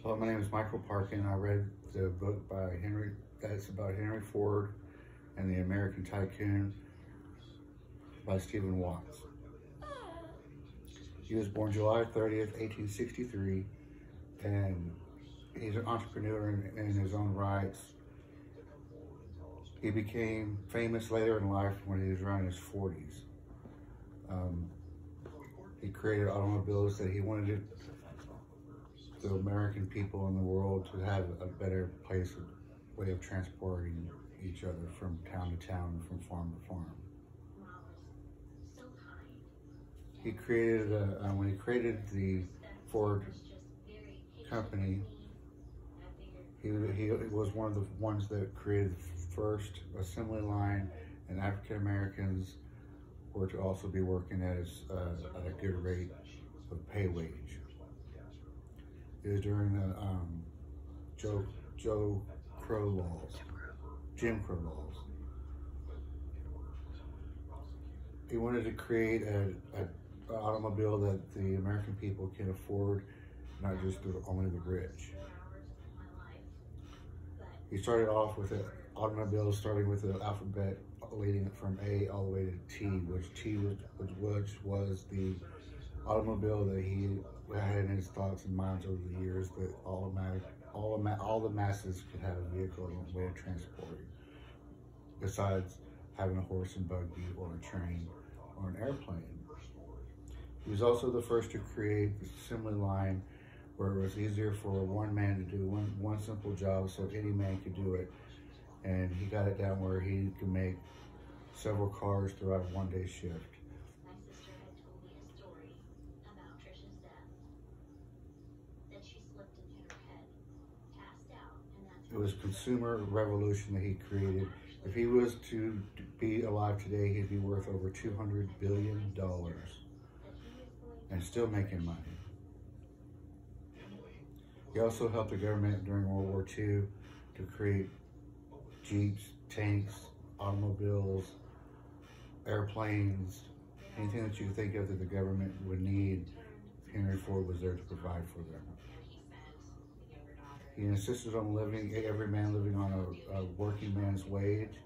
Hello, my name is Michael Parkin. I read the book that's about Henry Ford and the American Tycoon by Stephen Watts. He was born July 30th, 1863, and he's an entrepreneur in his own rights. He became famous later in life when he was around his 40s. He created automobiles that he wanted the American people in the world to have a better way of transporting each other from town to town and from farm to farm. He created, when he created the Ford company, he was one of the ones that created the first assembly line, and African Americans were to also be working at a good rate of pay wage. It was during the Jim Crow laws. He wanted to create an automobile that the American people can afford, not just only the rich. He started off with an automobile starting with the alphabet leading from A all the way to T, which was the automobile that he had in his thoughts and minds over the years, that all the masses could have a vehicle and a way of transporting, besides having a horse and buggy or a train or an airplane. He was also the first to create the assembly line where it was easier for one man to do one simple job, so any man could do it. And he got it down where he could make several cars throughout a one-day shift. It was consumer revolution that he created. If he was to be alive today, he'd be worth over $200 billion and still making money. He also helped the government during World War II to create jeeps, tanks, automobiles, airplanes, anything that you think of that the government would need. Henry Ford was there to provide for them. He insisted on every man living on a working man's wage.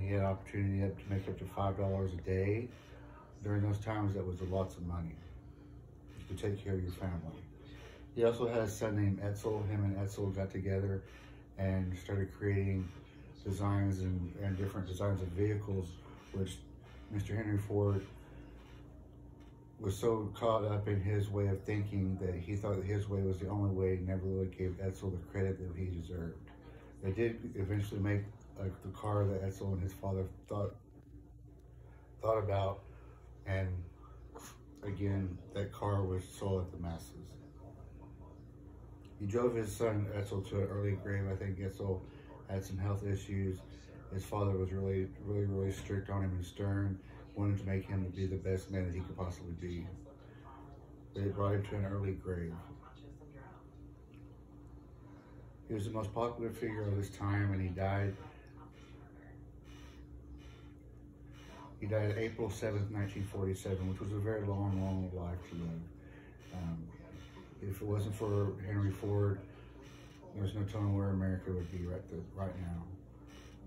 He had opportunity to make up to $5 a day. During those times, that was lots of money to take care of your family. He also had a son named Edsel. Him and Edsel got together and started creating designs and different designs of vehicles, which Mr. Henry Ford was so caught up in his way of thinking that he thought that his way was the only way, and never really gave Edsel the credit that he deserved. They did eventually make the car that Edsel and his father thought about, and again, that car was sold at the masses. He drove his son Edsel to an early grave. I think Edsel had some health issues. His father was really strict on him and stern, wanted to make him be the best man that he could possibly be. They brought him to an early grave. He was the most popular figure of his time, and he died April 7th, 1947, which was a very long life to live. If it wasn't for Henry Ford, there's no telling where America would be right now.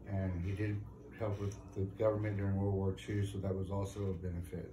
And he did help with the government during World War II, so that was also a benefit.